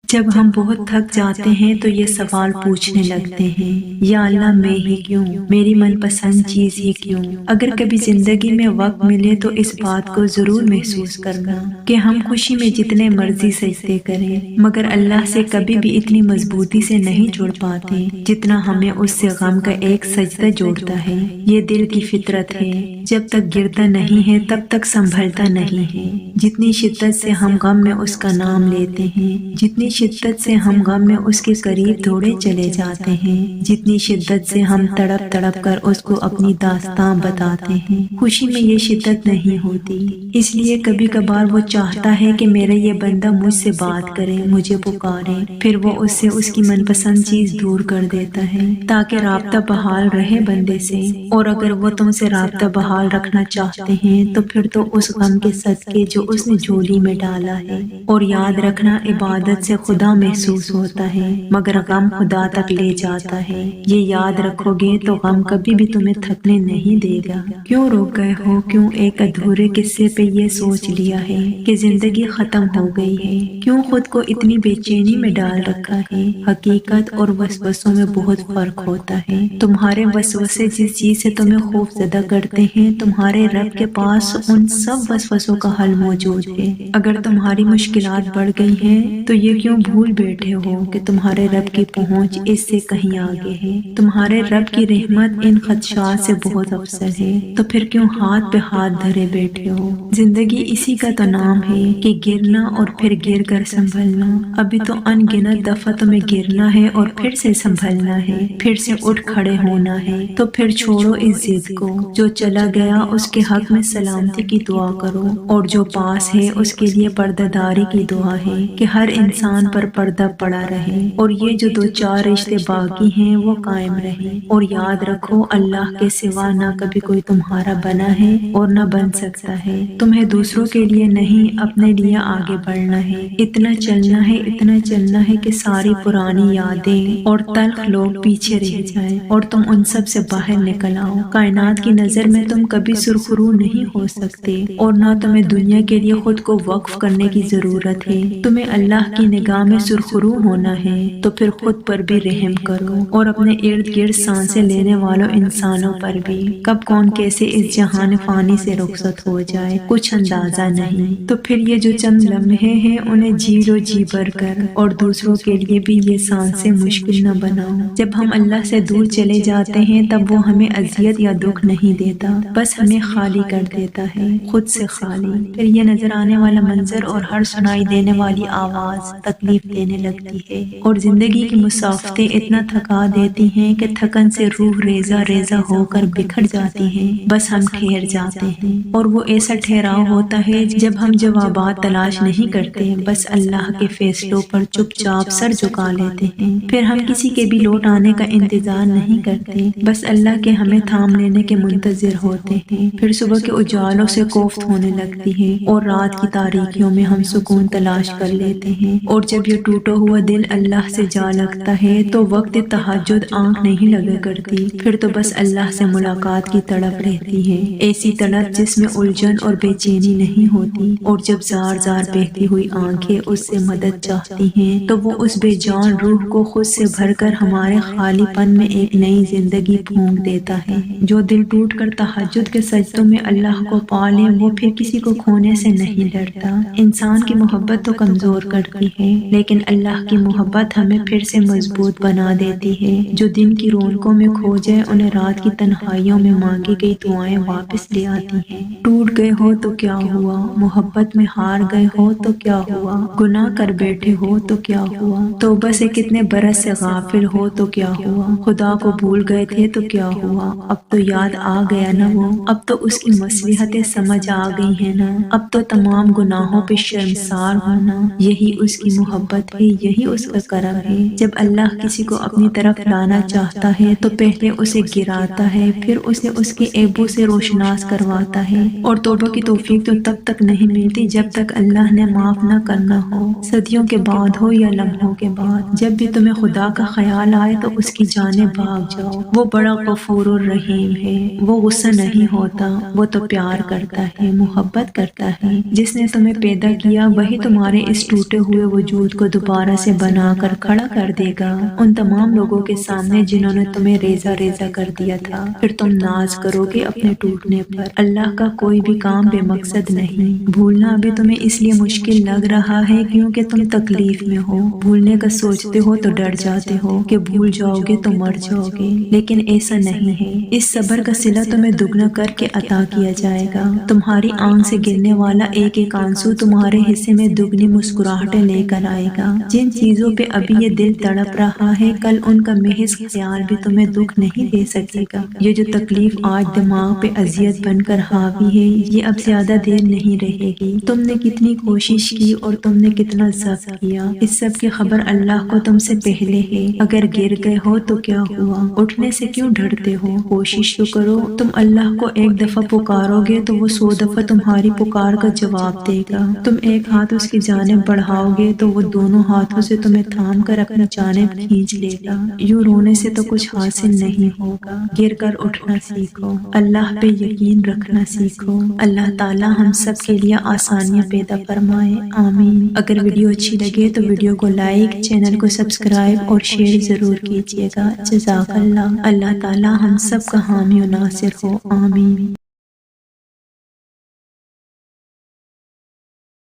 جب ہم بہت تھک جاتے ہیں تو یہ سوال پوچھنے لگتے ہیں، یا اللہ میں ہی کیوں، میری من پسند چیز ہی کیوں؟ اگر کبھی زندگی میں وقت ملے تو اس بات کو ضرور محسوس کرنا کہ ہم خوشی میں جتنے مرضی سجدے کریں مگر اللہ سے کبھی بھی اتنی مضبوطی سے نہیں جڑ پاتے جتنا ہمیں اس سے غم کا ایک سجدہ جوڑتا ہے۔ یہ دل کی فطرت ہے، جب تک گرتا نہیں ہے تب تک سنبھلتا نہیں ہے۔ جتنی شدت سے ہم غم میں اس کا نام لیتے ہیں، جتنی شدت سے ہم غم میں اس کے قریب دوڑے چلے جاتے ہیں، جتنی شدت سے ہم تڑپ تڑپ کر اس کو اپنی داستاں بتاتے ہیں، خوشی میں یہ شدت نہیں ہوتی۔ اس لیے کبھی کبھار وہ چاہتا ہے کہ میرا یہ بندہ مجھ سے بات کرے، مجھے پکارے، پھر وہ اس سے اس کی من پسند چیز دور کر دیتا ہے تاکہ رابطہ بحال رہے بندے سے۔ اور اگر وہ تم سے رابطہ بحال رکھنا چاہتے ہیں تو پھر تو اس غم کے صدقے جو اس نے جھولی میں ڈالا ہے۔ اور یاد رکھنا، عبادت سے خدا محسوس ہوتا ہے مگر غم خدا تک لے جاتا ہے۔ یہ یاد رکھو گے تو غم کبھی بھی تمہیں تھکنے نہیں دے گا۔ کیوں رک گئے ہو؟ کیوں ایک ادھورے قصے پہ یہ سوچ لیا ہے کہ زندگی ختم ہو گئی ہے؟ کیوں خود کو اتنی بے چینی میں ڈال رکھا ہے؟ حقیقت اور وسوسوں میں بہت فرق ہوتا ہے۔ تمہارے وسوسے جس چیز سے تمہیں خوف زدہ کرتے ہیں، تمہارے رب کے پاس ان سب وسوسوں کا حل موجود ہے۔ اگر تمہاری مشکلات بڑھ گئی ہیں تو یہ کیوں بھول بیٹھے ہو کہ تمہارے رب کی پہنچ اس سے کہیں آگے ہے۔ تمہارے رب کی رحمت ان خدشات سے بہت افضل ہے، تو پھر کیوں ہاتھ پہ ہاتھ دھرے بیٹھے ہو؟ زندگی اسی کا تو نام ہے کہ گرنا اور پھر گر کر سنبھلنا۔ ابھی تو ان گنت دفعہ تمہیں گرنا ہے اور پھر سے سنبھلنا ہے، پھر سے اٹھ کھڑے ہونا ہے۔ تو پھر چھوڑو اس ضد کو، جو چلا گیا اس کے حق میں سلامتی کی دعا کرو، اور جو پاس ہے اس کے لیے پردہ داری کی دعا ہے کہ ہر انسان پر پردہ پڑا رہے، اور یہ جو دو چار رشتے باقی ہیں وہ قائم رہیں۔ اور یاد رکھو، اللہ کے سوا نہ کبھی کوئی تمہارا بنا ہے اور نہ بن سکتا ہے۔ تمہیں دوسروں کے لیے نہیں، اپنے لیے آگے بڑھنا ہے۔ اتنا چلنا ہے، اتنا چلنا ہے کہ ساری پرانی یادیں اور تلخ لوگ پیچھے رہ جائیں اور تم ان سب سے باہر نکل آؤ۔ کائنات کی نظر میں تم کبھی سرخرو نہیں ہو سکتے، اور نہ تمہیں دنیا کے لیے خود کو وقف کرنے کی ضرورت ہے۔ تمہیں اللہ کی نگاہ میں سرخرو ہونا ہے تو پھر خود پر بھی رحم کرو اور اپنے ارد گرد سانسیں لینے والوں انسانوں پر بھی۔ کب کون کیسے اس جہان فانی سے رخصت ہو جائے کچھ اندازہ نہیں، تو پھر یہ جو چند لمحے ہیں انہیں جی لو جی بھر کر، اور دوسروں کے لیے بھی یہ سانسیں مشکل نہ بناؤ۔ جب ہم اللہ سے دور چلے جاتے ہیں تب وہ ہمیں اذیت یا دکھ نہیں دیتا، بس ہمیں خالی کر دیتا ہے، خود سے خالی۔ پھر یہ نظر آنے والا منظر اور ہر سنائی دینے والی آواز تکلیف دینے لگتی ہے، اور زندگی کی مسافتیں اتنا تھکا دیتی ہیں کہ تھکن سے روح ریزہ ریزہ ہو کر بکھر جاتی ہیں، بس ہم ٹھہر جاتے ہیں۔ اور وہ ایسا ٹھہراؤ ہوتا ہے جب ہم جوابات تلاش نہیں کرتے، بس اللہ کے فیصلوں پر چپ چاپ سر جھکا لیتے ہیں۔ پھر ہم کسی کے بھی لوٹ آنے کا انتظار نہیں کرتے، بس اللہ کے ہمیں تھام لینے کے منتظر ہوتے ہیں۔ پھر صبح کے اجالوں سے کوفت ہونے لگتی ہے اور رات کی تاریکیوں میں ہم سکون تلاش کر لیتے ہیں، اور جب یہ ٹوٹا ہوا دل اللہ سے جا لگتا ہے تو وقت تہجد آنکھ نہیں لگا کرتی، پھر تو بس اللہ سے ملاقات کی تڑپ رہتی ہے، ایسی تڑپ جس میں الجھن اور بے چینی نہیں ہوتی۔ اور جب زار زار بہتی ہوئی آنکھیں اس سے مدد چاہتی ہیں تو وہ اس بے جان روح کو خود سے بھر کر ہمارے خالی پن میں ایک نئی زندگی پھونک دیتا ہے۔ جو دل ٹوٹ کر تہجد کے سجدوں میں اللہ کو پا لے وہ پھر کسی کو کھونے سے نہیں ڈرتا۔ انسان کی محبت تو کمزور کرتی ہے، لیکن اللہ کی محبت ہمیں پھر سے مضبوط بنا دیتی ہے۔ جو دن کی رونقوں میں کھو جائے انہیں رات کی تنہائیوں میں مانگی گئی دعائیں واپس لے آتی ہیں۔ ٹوٹ گئے ہو تو کیا ہوا، محبت میں ہار گئے ہو تو کیا ہوا، گناہ کر بیٹھے ہو تو کیا ہوا، توبہ سے کتنے برس سے غافل ہو تو کیا ہوا، خدا کو بھول گئے تھے تو کیا ہوا، اب تو یاد آ گیا نا وہ، اب تو اس کی مصلحتیں سمجھ آ گئی ہیں نا، اب تو تمام گناہوں پہ شرمسار ہونا، یہی اس کی محبت ہے، یہی اس کا کرم ہے۔ جب اللہ کسی کو اپنی طرف لانا چاہتا ہے تو پہلے اسے گراتا ہے، پھر اسے اس کے عیبوں سے روشناس کرواتا ہے، اور توبہ کی توفیق تو تب تک نہیں ملتی جب تک اللہ نے معاف نہ کرنا ہو، صدیوں کے بعد ہو یا لمحوں کے بعد۔ جب بھی تمہیں خدا کا خیال آئے تو اس کی جانب بھاگ جاؤ، وہ بڑا غفور الرحیم ہے، وہ غصہ نہیں ہوتا، وہ تو پیار کرتا ہے، محبت کرتا ہے۔ جس نے تمہیں پیدا کیا وہی تمہارے اس ٹوٹے ہوئے وجود وجود کو دوبارہ سے بنا کر کھڑا کر دے گا ان تمام لوگوں کے سامنے جنہوں نے تمہیں ریزہ ریزہ کر دیا تھا۔ پھر تم ناز کرو گے اپنے ٹوٹنے پر۔ اللہ کا کوئی بھی کام بے مقصد نہیں۔ بھولنا ابھی تمہیں اس لیے مشکل لگ رہا ہے کیونکہ تم تکلیف میں ہو۔ بھولنے کا سوچتے ہو تو ڈر جاتے ہو کہ بھول جاؤ گے تو مر جاؤ گے، لیکن ایسا نہیں ہے۔ اس صبر کا صلہ تمہیں دگنا کر کے عطا کیا جائے گا۔ تمہاری آنکھ سے گرنے والا ایک ایک آنسو تمہارے حصے میں دگنی مسکراہٹیں لے کر آئے گا۔ جن چیزوں پہ ابھی یہ دل تڑپ رہا ہے کل ان کا محض خیال بھی تمہیں دکھ نہیں دے سکے گا۔ یہ جو تکلیف آج دماغ پہ اذیت بن کر حاوی ہے یہ اب زیادہ دیر نہیں رہے گی۔ تم نے کتنی کوشش کی اور تم نے کتنا ضبط کیا، اس سب کی خبر اللہ کو تم سے پہلے ہے۔ اگر گر گئے ہو تو کیا ہوا، اٹھنے سے کیوں ڈرتے ہو؟ کوشش تو کرو۔ تم اللہ کو ایک دفعہ پکارو گے تو وہ 100 دفعہ تمہاری پکار کا جواب دے گا۔ تم ایک ہاتھ اس کی جانب بڑھاؤ گے تو وہ دونوں ہاتھوں سے تمہیں تھام کر اپنی جانب کھینچ لے گا۔ یوں رونے سے تو کچھ حاصل نہیں ہوگا، گر کر اٹھنا سیکھو، اللہ پہ یقین رکھنا سیکھو۔ اللہ تعالی ہم سب کے لیے آسانیاں پیدا فرمائے، آمین۔ اگر ویڈیو اچھی لگے تو ویڈیو کو لائک، چینل کو سبسکرائب اور شیئر ضرور کیجیے گا۔ جزاک اللہ۔ اللہ تعالی ہم سب کا حامی و ناصر ہو، آمین۔